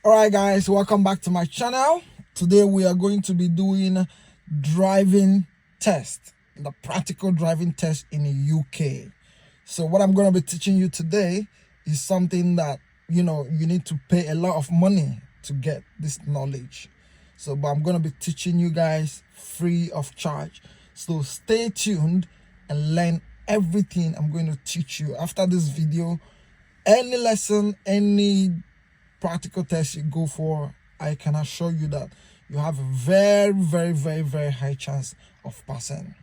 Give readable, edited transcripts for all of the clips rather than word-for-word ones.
All right, guys, welcome back to my channel. Today we are going to be doing driving test, the practical driving test in the UK. So what I'm going to be teaching you today is something that you need to pay a lot of money to get this knowledge. But I'm going to be teaching you guys free of charge. So stay tuned and learn everything I'm going to teach you. After this video, any lesson, any practical test you go for, I can assure you that you have a very high chance of passing.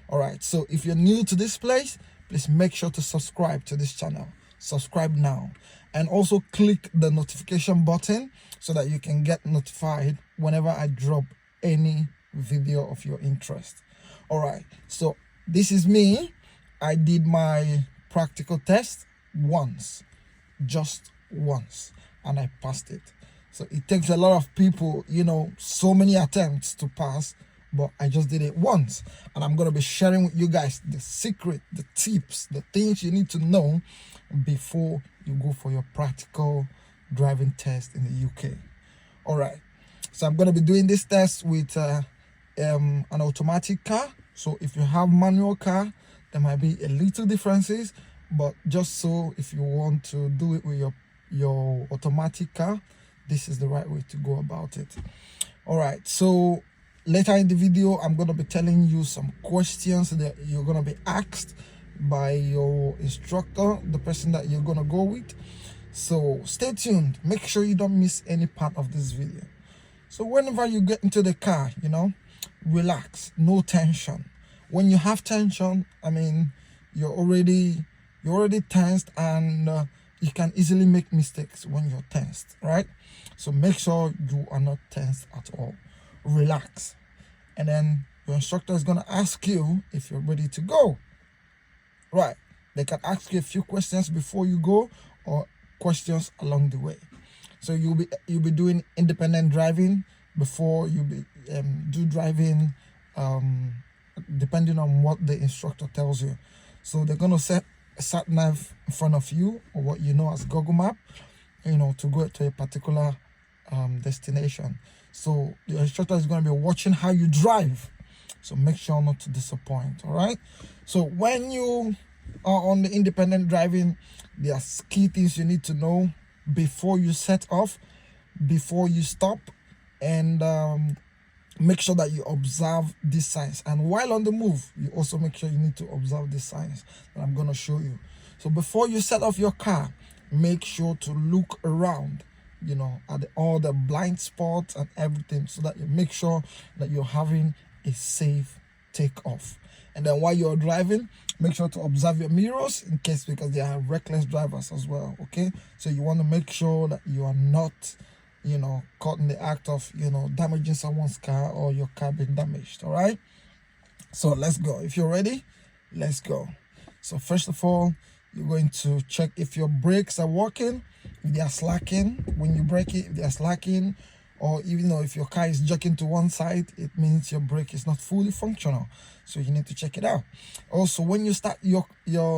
All right, so if you're new to this place, please make sure to subscribe to this channel. Subscribe now, and also click the notification button so that you can get notified whenever I drop any video of your interest. All right, so this is me. I did my practical test once, just once, and I passed it. So it takes a lot of people, so many attempts to pass, but I just did it once. And I'm going to be sharing with you guys the secret, the tips, the things you need to know before you go for your practical driving test in the UK. All right, so I'm going to be doing this test with an automatic car. So if you have manual car, there might be a little differences, but just so if you want to do it with your automatic car, this is the right way to go about it. All right, so later in the video, I'm going to be telling you some questions that you're going to be asked by your instructor, the person that you're going to go with. So stay tuned. Make sure you don't miss any part of this video. So whenever you get into the car, relax, no tension. When you have tension, you're already tensed, and you can easily make mistakes when you're tensed, right? So make sure you are not tensed at all. Relax, and then your instructor is going to ask you if you're ready to go. Right, they can ask you a few questions before you go, or questions along the way. So you'll be doing independent driving before you do driving, depending on what the instructor tells you. So they're going to set a sat nav in front of you, or what you know as Google Map, to go to a particular destination. So the instructor is going to be watching how you drive, so make sure not to disappoint. All right, so when you are on the independent driving, there are key things you need to know before you set off, before you stop, and make sure that you observe these signs. And while on the move, you also make sure you need to observe these signs that I'm going to show you. So before you set off your car, make sure to look around, at all the blind spots and everything, so that you make sure that you're having a safe takeoff. And then while you're driving, make sure to observe your mirrors, in case, because there are reckless drivers as well. Okay, so you want to make sure that you are not caught in the act of damaging someone's car, or your car being damaged. All right, so let's go. If you're ready, let's go. So first of all, you're going to check if your brakes are working, if they are slacking. When you brake it, if they are slacking, or even though if your car is jerking to one side, it means your brake is not fully functional. So you need to check it out. Also, when you start your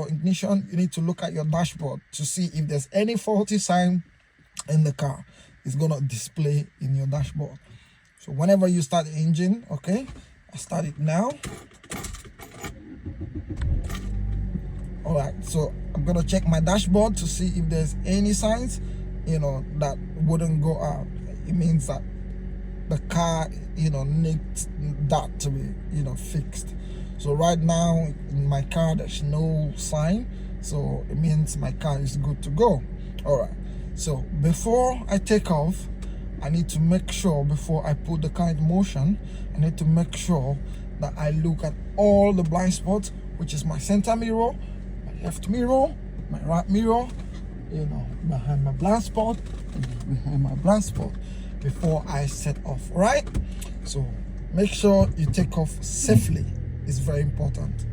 ignition, you need to look at your dashboard to see if there's any faulty sign in the car. It's gonna display in your dashboard. So whenever you start the engine, okay, I start it now. All right, so I'm gonna check my dashboard to see if there's any signs that wouldn't go out. It means that the car needs that to be fixed. So right now in my car, there's no sign, so it means my car is good to go. All right, so before I take off, I need to make sure, before I put the car in motion, I need to make sure that I look at all the blind spots, which is my center mirror, my left mirror, my right mirror, behind my blind spot, behind my blind spot, before I set off. All right, so make sure you take off safely. It's very important.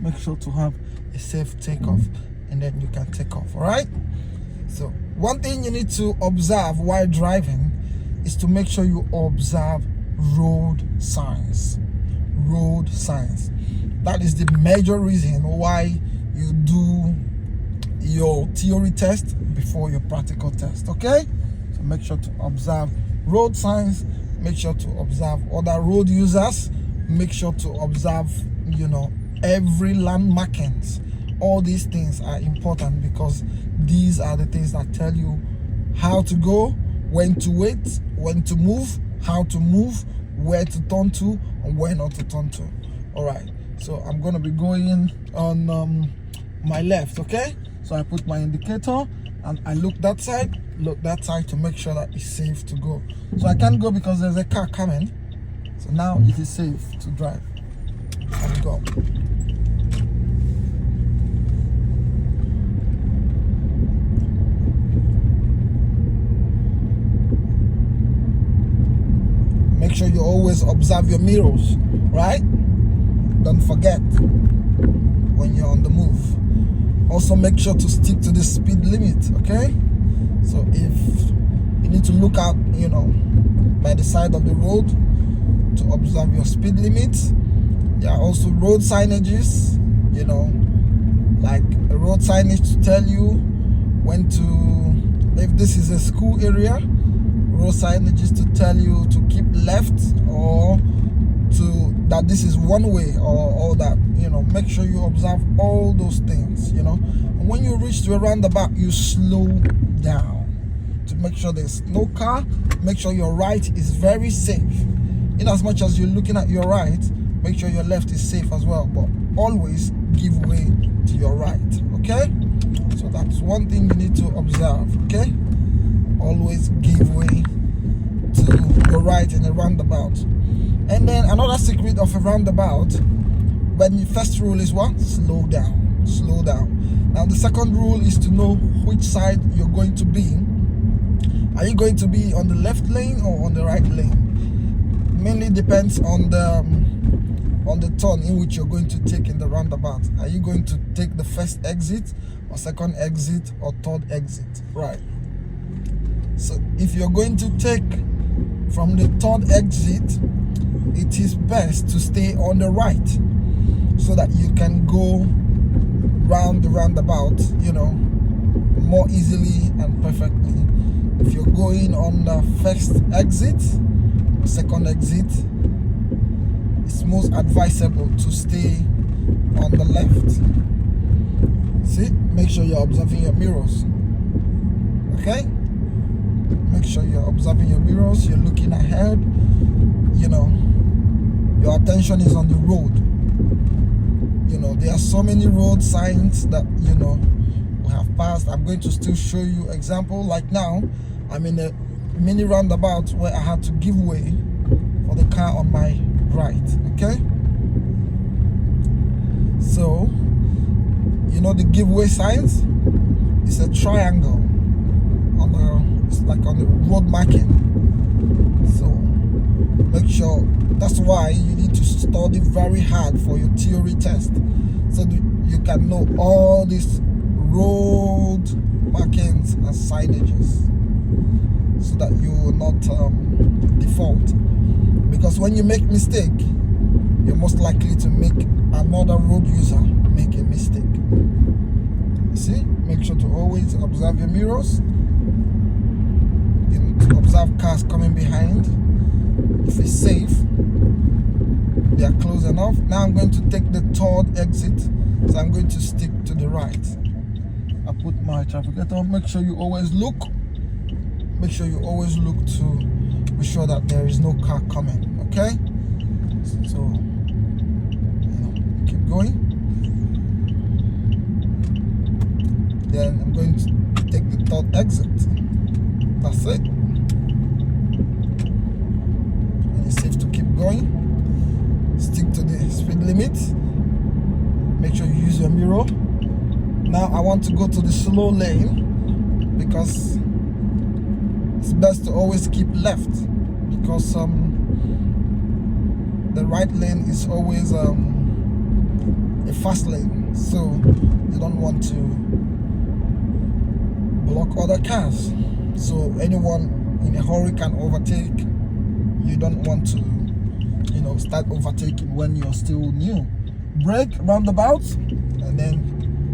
Make sure to have a safe takeoff, and then you can take off. All right, so one thing you need to observe while driving is to make sure you observe road signs. That is the major reason why you do your theory test before your practical test. Okay, so make sure to observe road signs, make sure to observe other road users, make sure to observe, every land markings. All these things are important because these are the things that tell you how to go, when to wait, when to move, how to move, where to turn to, and where not to turn to. All right, so I'm going to be going on my left. Okay, so I put my indicator and I look that side to make sure that it's safe to go. So I can't go because there's a car coming. So now it is safe to drive. Let's go. Make sure you always observe your mirrors, right? Don't forget when you're on the move. Also make sure to stick to the speed limit, okay? So if you need to look out, by the side of the road to observe your speed limit. There are also road signages, like a road signage to tell you when to, if this is a school area, road signages to tell you to keep left or that this is one way or all that. Make sure you observe all those things. And when you reach to a roundabout, you slow down to make sure there's no car. Make sure your right is very safe. In as much as you're looking at your right, make sure your left is safe as well, but always give way to your right. Okay, so that's one thing you need to observe. Okay, always give way to your right in a roundabout. And then another secret of a roundabout, when the first rule is what? Slow down. Now the second rule is to know which side you're going to be. Are you going to be on the left lane or on the right lane? Mainly depends on the turn in which you're going to take in the roundabout. Are you going to take the first exit or second exit or third exit? Right. So if you're going to take from the third exit, it is best to stay on the right so that you can go round the roundabout, more easily and perfectly. If you're going on the first exit, second exit, it's most advisable to stay on the left. See, make sure you're observing your mirrors. Okay, make sure you're observing your mirrors, you're looking ahead, your attention is on the road. There are so many road signs that we have passed. I'm going to still show you example. Like now I'm in a mini roundabout where I had to give way for the car on my right. Okay, so the giveaway signs is a triangle it's like on the road marking. So make sure, that's why you need to study very hard for your theory test, so that you can know all these road markings and signages, so that you will not default. Because when you make mistake, you're most likely to make another road user make a mistake. See, make sure to always observe your mirrors. You need to observe cars coming behind. If it's safe, they are close enough. Now I'm going to take the third exit, so I'm going to stick to the right. I put my traffic light on. Make sure you always look. Make sure you always look to be sure that there is no car coming. Okay, so keep going. Then I'm going to take the third exit. That's it. And it's safe to keep going. Stick to the speed limit. Make sure you use your mirror. Now I want to go to the slow lane because it's best to always keep left, because the right lane is always a fast lane, so you don't want to block other cars, so anyone in a hurry can overtake. You don't want to start overtaking when you're still new. Brake roundabouts and then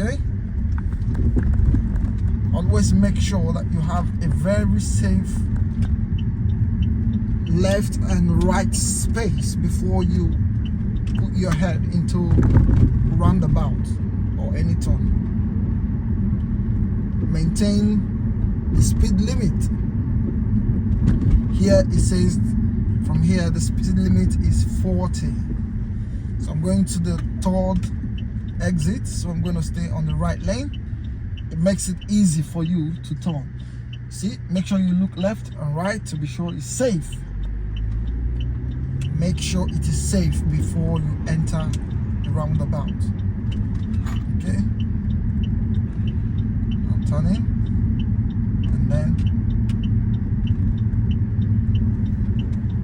Okay, always make sure that you have a very safe left and right space before you put your head into roundabout or any turn. Maintain the speed limit. Here it says from here the speed limit is 40. So I'm going to the third exit, so I'm going to stay on the right lane. It makes it easy for you to turn. See, make sure you look left and right to be sure it's safe. Make sure it is safe before you enter the roundabout. Okay, I'm turning, and then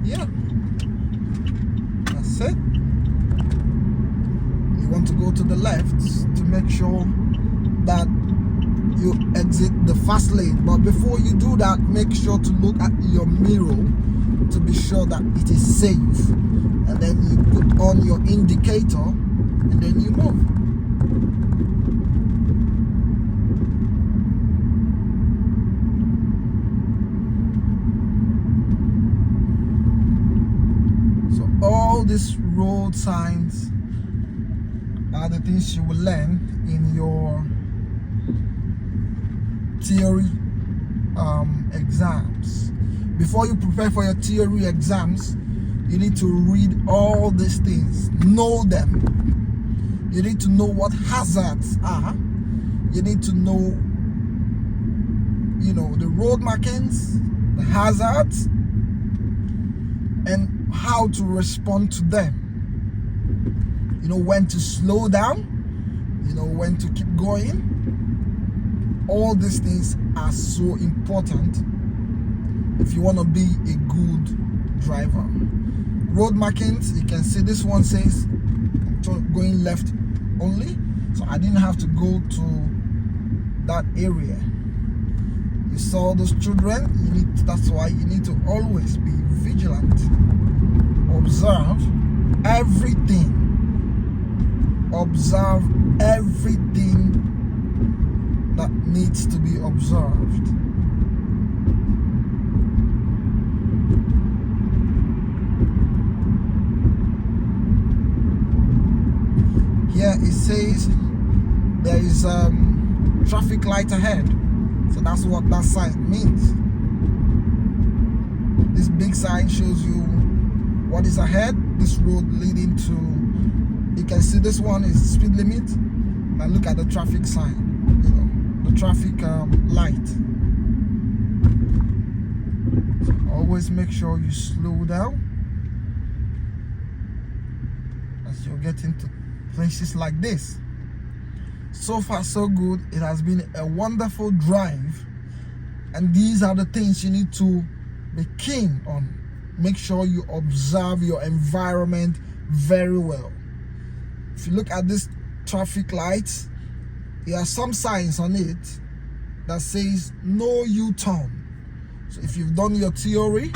yeah, that's it. You want to go to the left to make sure that you exit the fast lane, but before you do that, make sure to look at your mirror to be sure that it is safe, and then you put on your indicator and then you move. So all these road signs are the things you will learn in your theory exams. Before you prepare for your theory exams, you need to read all these things, know them. You need to know what hazards are. You need to know, the road markings, the hazards, and how to respond to them. You know when to slow down, when to keep going. All these things are so important if you want to be a good driver. Road markings, you can see this one says going left only, so I didn't have to go to that area. You saw those children, that's why you need to always be vigilant. Observe everything. Observe everything that needs to be observed. Here it says there is traffic light ahead, so that's what that sign means. This big sign shows you what is ahead. This road leading to, you can see this one is speed limit. Now look at the traffic sign, the traffic light. So always make sure you slow down as you get into places like this. So far so good. It has been a wonderful drive, and these are the things you need to be keen on. Make sure you observe your environment very well. If you look at this traffic lights, there are some signs on it that says no U-turn. So if you've done your theory,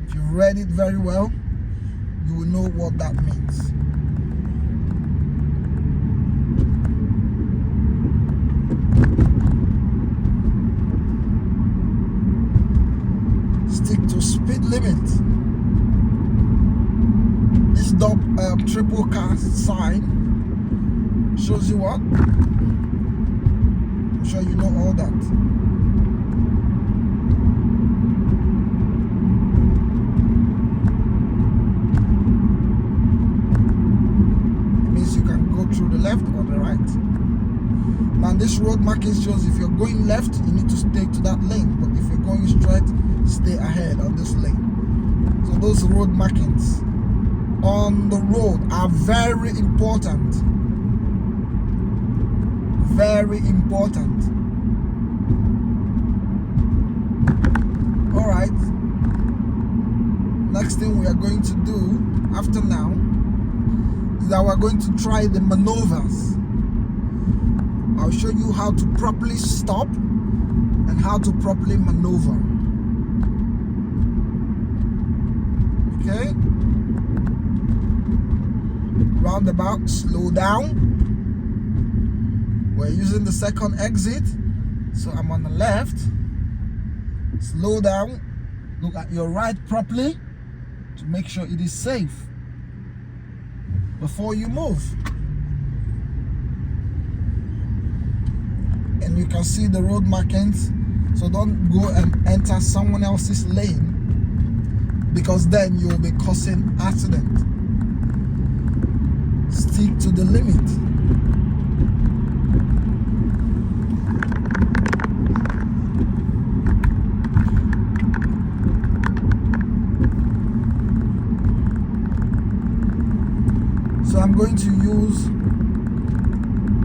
if you've read it very well, you will know what that means. Stick to speed limit. This triple cast sign shows you what? I'm sure you know all that. It means you can go through the left or the right. Now this road marking shows if you're going left, you need to stay to that lane, but if you're going straight, stay ahead on this lane. So those road markings on the road are very important. Very important. All right. Next thing we are going to do after now is that we're going to try the maneuvers. I'll show you how to properly stop and how to properly maneuver. Okay? Roundabout, slow down. We're using the second exit, so I'm on the left. Slow down, look at your right properly to make sure it is safe before you move. And you can see the road markings, so don't go and enter someone else's lane, because then you'll be causing accident. Stick to the limit. So I'm going to use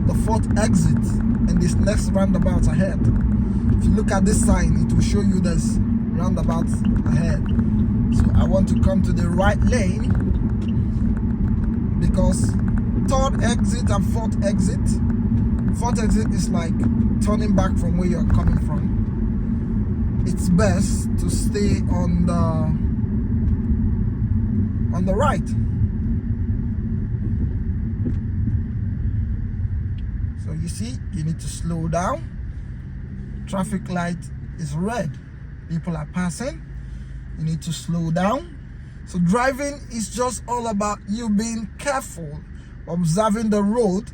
the fourth exit in this next roundabout ahead. If you look at this sign, it will show you this roundabout ahead. So I want to come to the right lane, because third exit and fourth exit is like turning back from where you're coming from. It's best to stay on the right. So you see, you need to slow down. Traffic light is red. People are passing. You need to slow down. So driving is just all about you being careful, observing the road,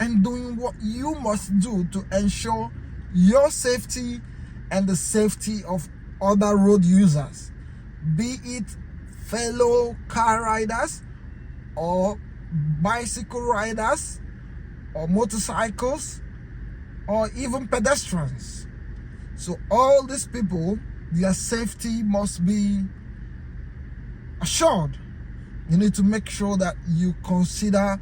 and doing what you must do to ensure your safety and the safety of other road users, be it fellow car riders or bicycle riders or motorcycles or even pedestrians. So all these people, their safety must be assured. You need to make sure that you consider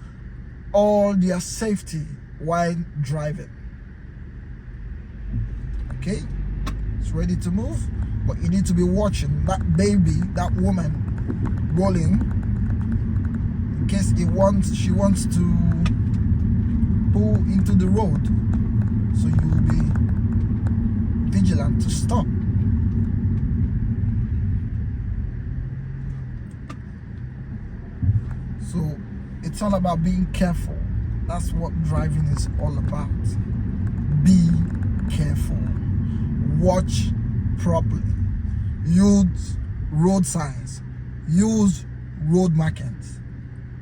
all their safety while driving. Okay, it's ready to move, but you need to be watching that baby, that woman rolling, in case she wants to pull into the road. So you will be vigilant to stop. So it's all about being careful. That's what driving is all about. Be careful. Watch properly. Use road signs. Use road markings.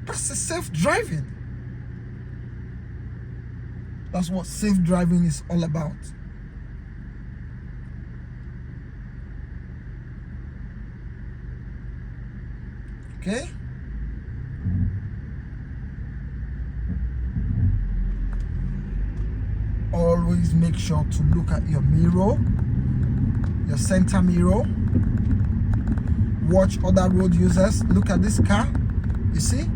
That's a safe driving. That's what safe driving is all about. Okay? Always make sure to look at your mirror, your center mirror. Watch other road users. Look at this car. You see?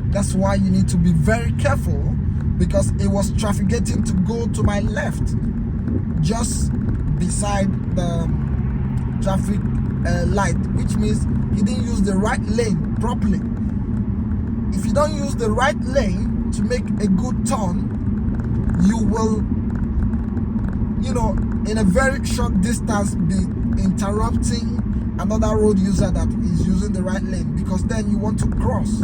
That's why you need to be very careful, because it was trafficating to go to my left, just beside the traffic light, which means he didn't use the right lane properly. If you don't use the right lane to make a good turn, you will, in a very short distance, be interrupting another road user that is using the right lane, because then you want to cross,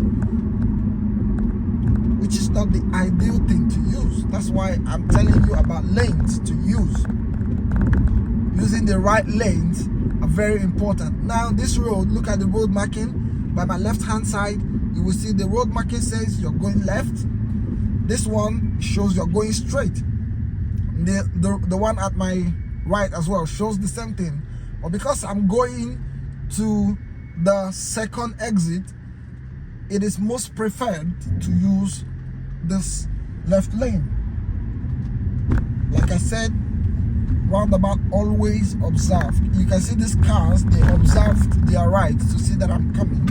which is not the ideal thing to use. That's why I'm telling you about lanes to use. Using the right lanes are very important. Now this road, look at the road marking by my left hand side. You will see the road marking says you're going left. This one shows you're going straight. The one at my right as well shows the same thing. But because I'm going to the second exit, it is most preferred to use this left lane. Like I said, roundabout, always observe. You can see these cars, they observed their right to see that I'm coming,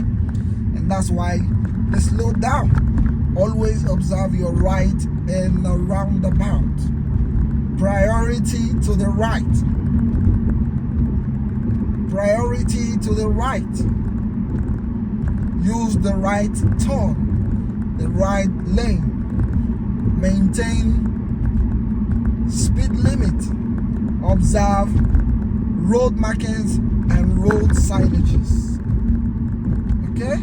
and that's why they slow down. Always observe your right in the roundabout. Priority to the right. Priority to the right. Use the right turn, the right lane. Maintain speed limit. Observe road markings and road signages. Okay?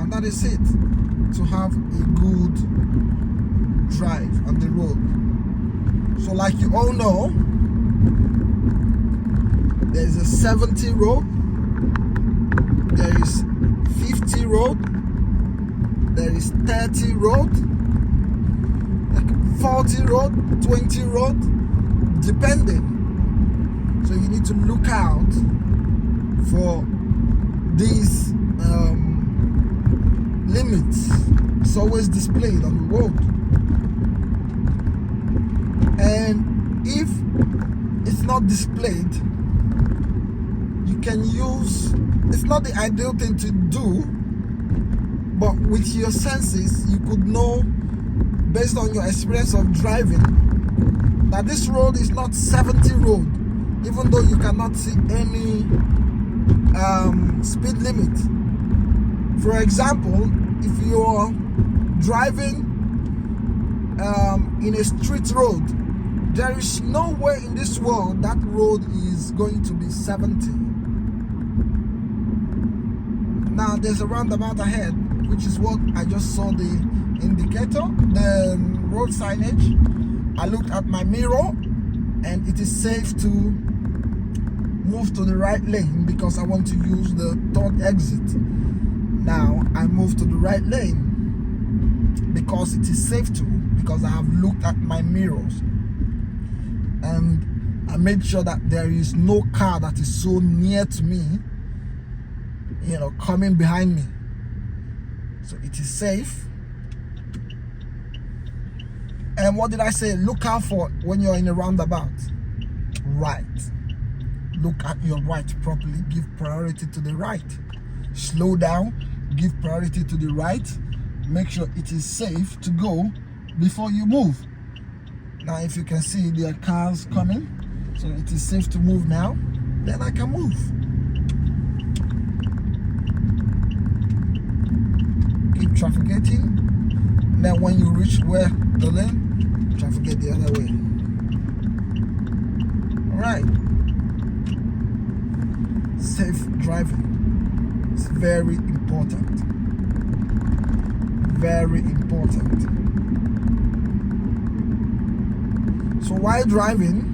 And that is it. To have a good drive on the road. So like you all know, there is a 70 road, there is 50 road, there is 30 road, 40 road, 20 road, depending. So you need to look out for these limits. It's always displayed on the road. And if it's not displayed, you can use, it's not the ideal thing to do, but with your senses you could know, based on your experience of driving, that this road is not 70 road, even though you cannot see any speed limit. For example, if you're driving in a street road, there is no way in this world that road is going to be 70. Now there's a roundabout ahead, which is what I just saw the indicator, the road signage. I looked at my mirror and it is safe to move to the right lane because I want to use the third exit. Now I move to the right lane because it is safe to, because I have looked at my mirrors and I made sure that there is no car that is so near to me, you know, coming behind me. So it is safe. And what did I say? Look out for when you're in a roundabout. Right. Look at your right properly. Give priority to the right. Slow down. Give priority to the right. Make sure it is safe to go before you move. Now, if you can see there are cars coming, so it is safe to move now, then I can move. Keep trafficating. Then when you reach where the lane, trafficate the other way. Alright. Safe driving is very important. Very important. So while driving,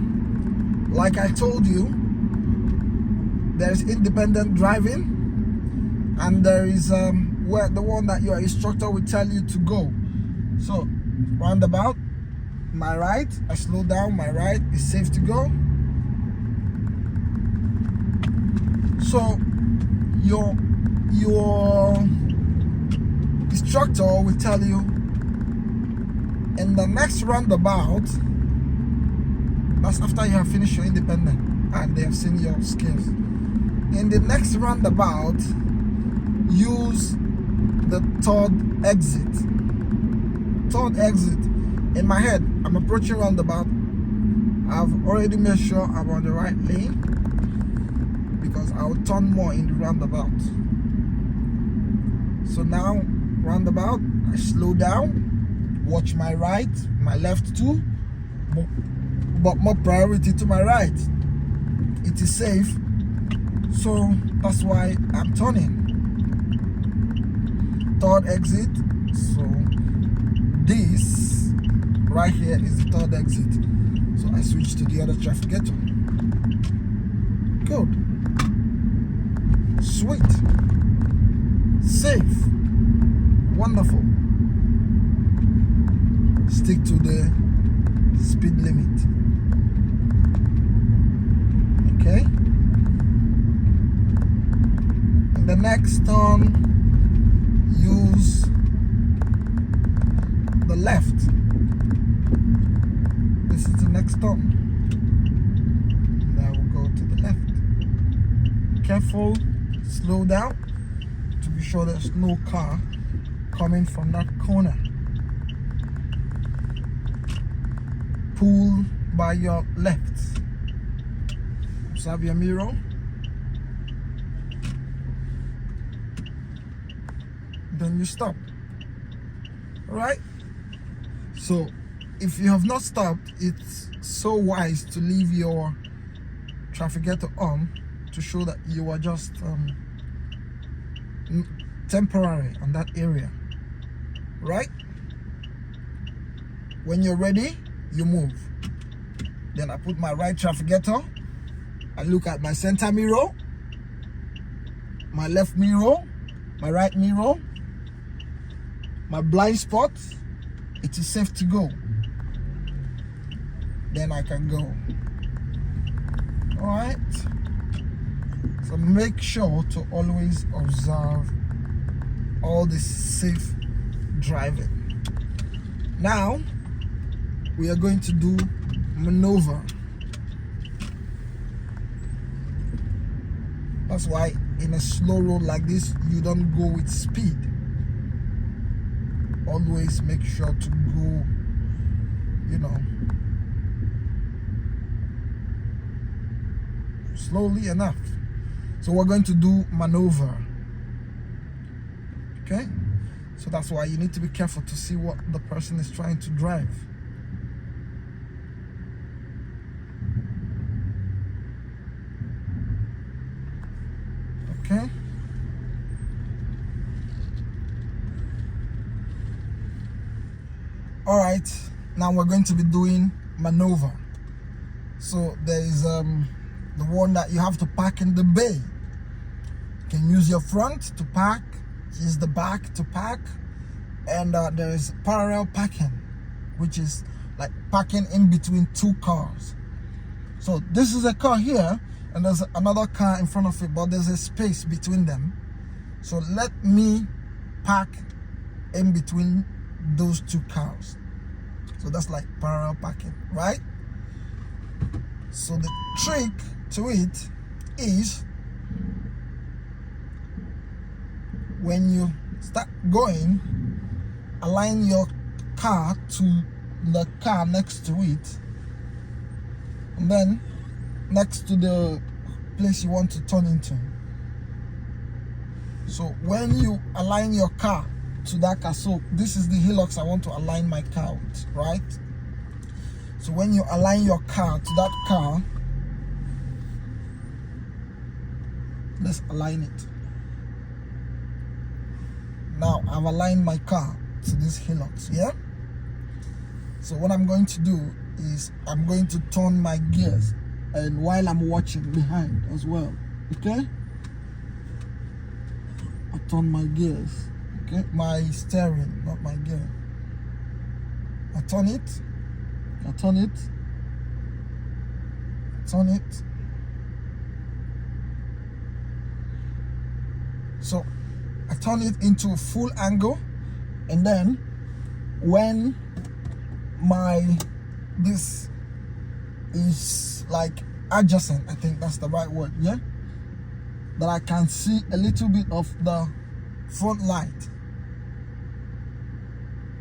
like I told you, there is independent driving and there is where the one that your instructor will tell you to go. So roundabout, my right, I slow down, my right is safe to go. So your instructor will tell you in the next roundabout, that's after you have finished your independent and they have seen your skills. In the next roundabout, use the third exit. Third exit. In my head, I'm approaching roundabout. I've already made sure I'm on the right lane because I'll turn more in the roundabout. So now, roundabout, I slow down, watch my right, my left too, but more priority to my right. It is safe, so that's why I'm turning. Third exit, so this right here is the third exit. So I switch to the other traffic ghetto. Good. Sweet. Safe. Wonderful. Stick to the speed limit. Okay. In the next turn, use the left. This is the next turn. Now we'll go to the left. Careful, slow down to be sure there's no car coming from that corner. Pull by your left. Observe your mirror. Then you stop. Alright? So if you have not stopped, it's so wise to leave your traffic ghetto on to show that you are just temporary on that area. Right? When you're ready, you move. Then I put my right trafficator. I look at my center mirror, my left mirror, my right mirror, my blind spot. It is safe to go. Then I can go. All right. So make sure to always observe all this safe driving. Now we are going to do maneuver. That's why in a slow road like this, you don't go with speed. Always make sure to go, slowly enough. So we're going to do maneuver. Okay? So that's why you need to be careful to see what the person is trying to drive. Okay? All right, now we're going to be doing maneuver. So there is the one that you have to park in the bay. You can use your front to park, use the back to park, and there is parallel parking, which is like parking in between two cars. So this is a car here, and there's another car in front of it, but there's a space between them. So let me park in between those two cars. So that's like parallel parking, right? So the trick to it is when you start going, align your car to the car next to it, and then next to the place you want to turn into. So when you align your car to that car, so this is the hillocks I want to align my car with, right? So when you align your car to that car, let's align it. Now I've aligned my car to these hillocks, yeah? So what I'm going to do is I'm going to turn my gears, and while I'm watching behind as well, okay? I turn my gears. Okay, my steering, not my gear. I turn it, I turn it, I turn it. So I turn it into a full angle, and then when this is like adjacent, I think that's the right word, yeah? That I can see a little bit of the front light,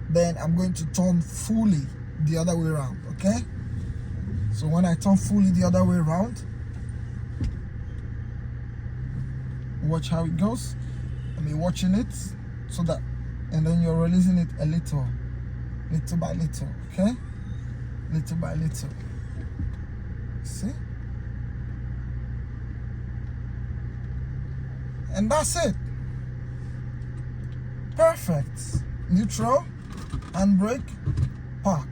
then I'm going to turn fully the other way around, okay? So when I turn fully the other way around, watch how it goes. I mean, watching it so that, and then you're releasing it a little by little, okay? Little by little. See? And that's it. Perfect. Neutral, handbrake, park.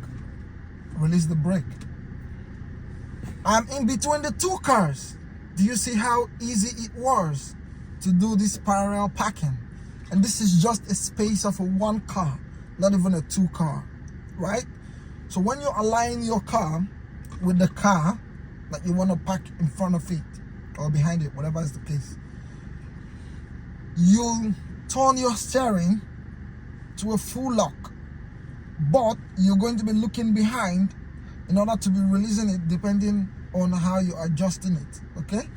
Release the brake. I'm in between the two cars. Do you see how easy it was to do this parallel parking? And this is just a space of a one car, not even a two car, right? So when you align your car with the car that you want to park in front of it or behind it, whatever is the case, you turn your steering to a full lock, but you're going to be looking behind in order to be releasing it depending on how you're adjusting it, okay?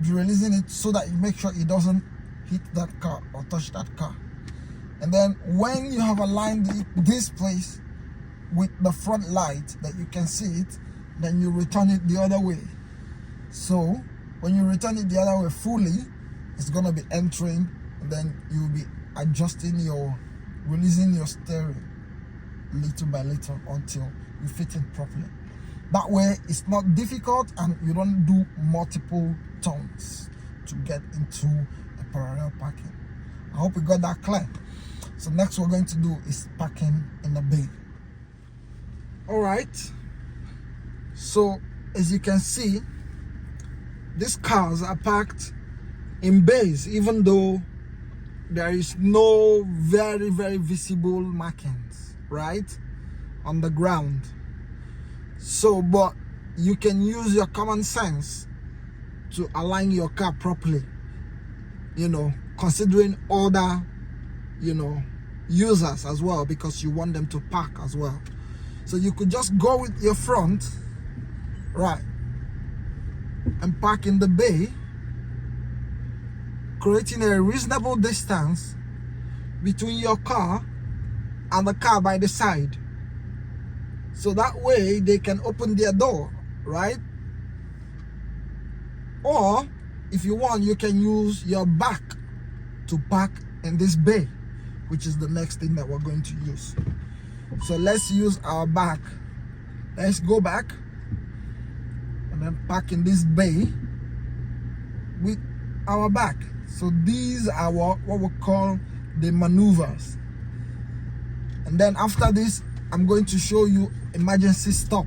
Be releasing it so that you make sure it doesn't hit that car or touch that car. And then when you have aligned this place with the front light that you can see it, then you return it the other way. So when you return it the other way fully, it's going to be entering, and then you'll be adjusting releasing your steering little by little until you fit it properly. That way it's not difficult and you don't do multiple turns to get into the parallel parking. I hope we got that clear. So next we're going to do is parking in the bay. All right, so as you can see, these cars are parked in bays, even though there is no very visible markings right on the ground. So but you can use your common sense to align your car properly, considering other users as well, because you want them to park as well. So you could just go with your front right and park in the bay, creating a reasonable distance between your car and the car by the side, so that way they can open their door, right? Or if you want, you can use your back to park in this bay, which is the next thing that we're going to use. So let's use our back. Let's go back and then park in this bay with our back. So these are what we call the maneuvers. And then after this, I'm going to show you emergency stop,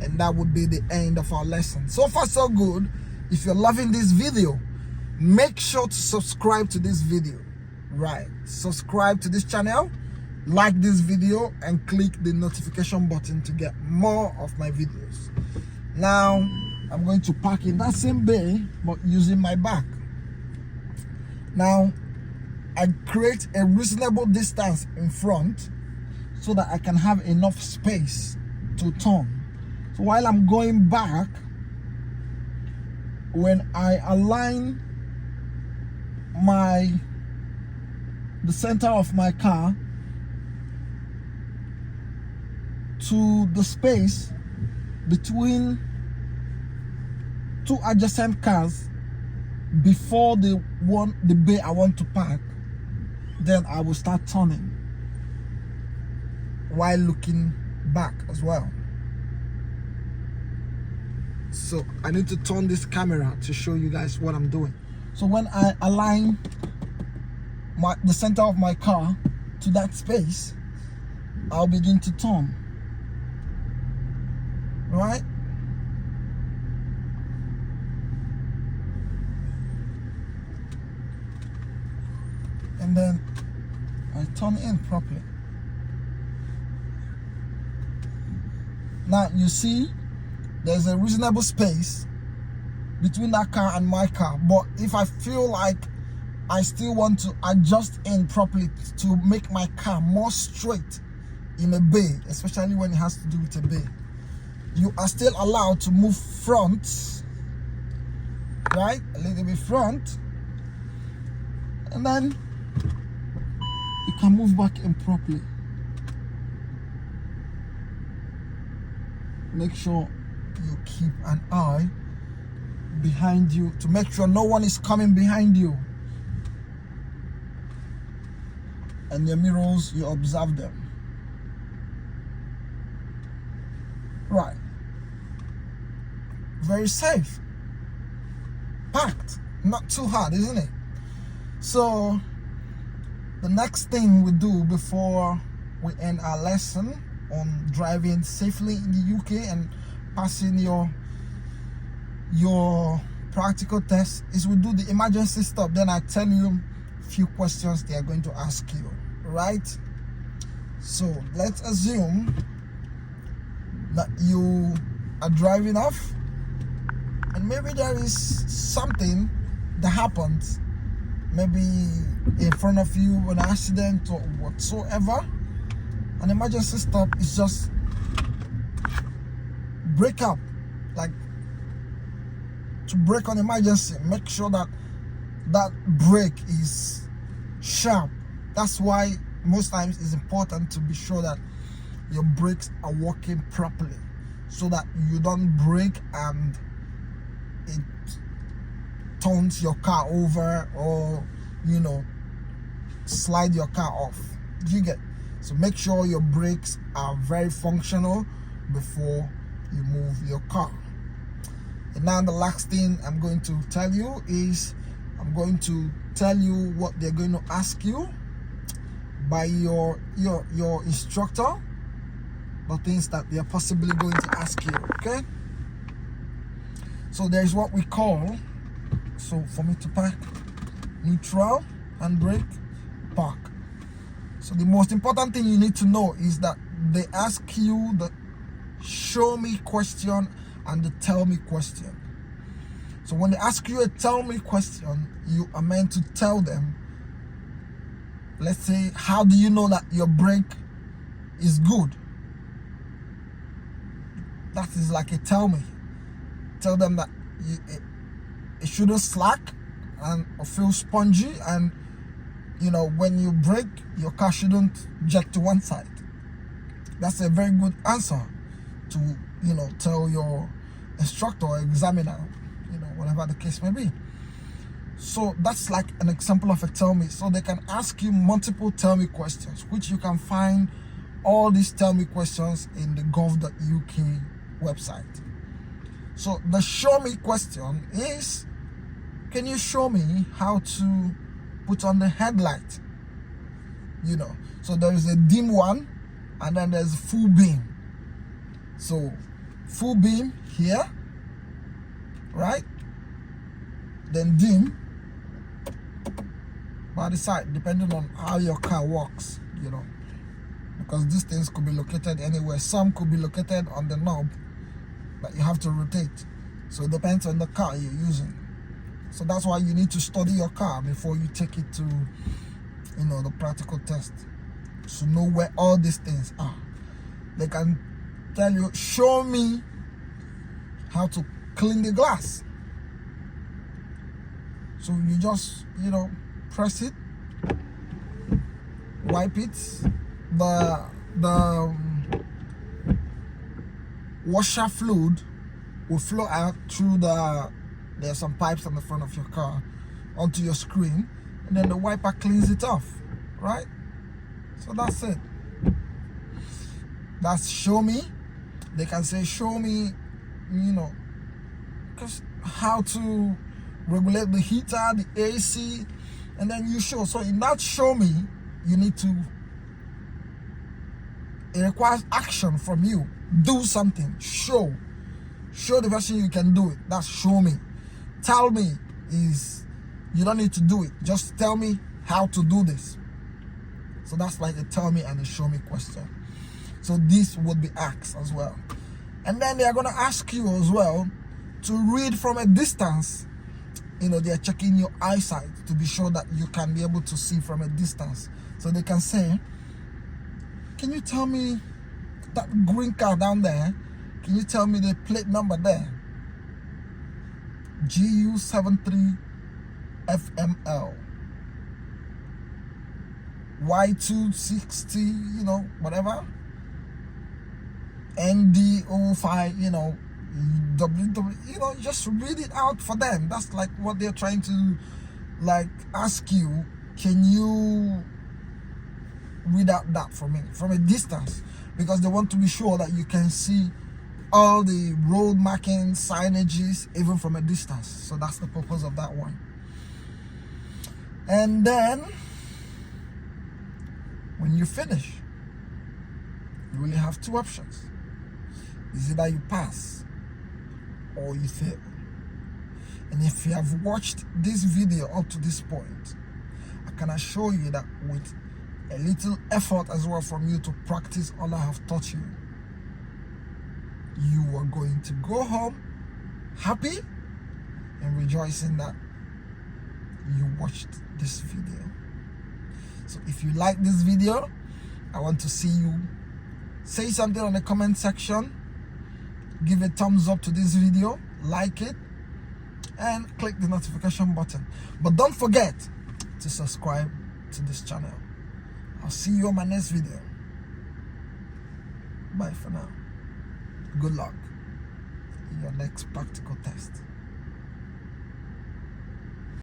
and that would be the end of our lesson. So far so good. If you're loving this video, make sure to subscribe to this video. Right, subscribe to this channel, like this video, and click the notification button to get more of my videos. Now I'm going to park in that same bay but using my back. Now I create a reasonable distance in front so that I can have enough space to turn. So while I'm going back, when I align the center of my car to the space between two adjacent cars before the bay I want to park, then I will start turning while looking back as well. So I need to turn this camera to show you guys what I'm doing. So when I align the center of my car to that space, I'll begin to turn, right? And then I turn in properly. Now you see there's a reasonable space between that car and my car, but if I feel like I still want to adjust in properly to make my car more straight in a bay, especially when it has to do with a bay, you are still allowed to move front, right? A little bit front, and then you can move back in properly. Make sure you keep an eye behind you to make sure no one is coming behind you. And your mirrors, you observe them. Right. Very safe. Packed. Not too hard, isn't it? So the next thing we do before we end our lesson on driving safely in the UK and passing your practical test is we do the emergency stop. Then I tell you a few questions they are going to ask you, right? So let's assume that you are driving off and maybe there is something that happens, maybe in front of you, an accident or whatsoever. An emergency stop is just brake up, like to brake on emergency. Make sure that that brake is sharp. That's why most times it's important to be sure that your brakes are working properly, so that you don't brake and it turns your car over or slide your car off. You get? So make sure your brakes are very functional before you move your car. And now the last thing I'm going to tell you is I'm going to tell you what they're going to ask you by your instructor the things that they are possibly going to ask you. Okay, so there is what we call, so for me to park, neutral, handbrake, park. So the most important thing you need to know is that they ask you the show me question and the tell me question. So when they ask you a tell me question, you are meant to tell them, let's say, how do you know that your brake is good? That is like a tell me. Tell them that it shouldn't slack and or feel spongy, and when you brake, your car shouldn't jet to one side. That's a very good answer to tell your instructor or examiner, whatever the case may be. So that's like an example of a tell me. So they can ask you multiple tell me questions, which you can find all these tell me questions in the gov.uk website. So the show me question is, can you show me how to put on the headlight? So there is a dim one and then there's full beam. So full beam here, right? Then dim by the side, depending on how your car works, because these things could be located anywhere. Some could be located on the knob that you have to rotate. So it depends on the car you're using. So that's why you need to study your car before you take it to the practical test, to know where all these things are. They can tell you, show me how to clean the glass. So you just press it, wipe it, the washer fluid will flow out through there's some pipes on the front of your car onto your screen, and then the wiper cleans it off, right? So that's it. That's show me. They can say, show me, how to regulate the heater, the AC, and then you show. So in that show me, you need to, it requires action from you. Do something. Show the version you can do it. That's show me. Tell me is, you don't need to do it. Just tell me how to do this. So that's like a tell me and a show me question. So this would be asked as well. And then they are going to ask you as well to read from a distance. They are checking your eyesight to be sure that you can be able to see from a distance. So they can say, can you tell me that green car down there? Can you tell me the plate number there? GU73FML. Y260, whatever. ND05, WW, just read it out for them. That's like what they're trying to ask you. Can you read out that for me from a distance? Because they want to be sure that you can see all the road marking signages even from a distance. So that's the purpose of that one. And then when you finish, you really have two options. Is either you pass or you fail. And if you have watched this video up to this point, I can assure you that with a little effort as well from you to practice all I have taught you, you are going to go home happy and rejoicing that you watched this video. So if you like this video, I want to see you say something on the comment section. Give a thumbs up to this video, like it, and click the notification button. But don't forget to subscribe to this channel. I'll see you on my next video. Bye for now. Good luck in your next practical test.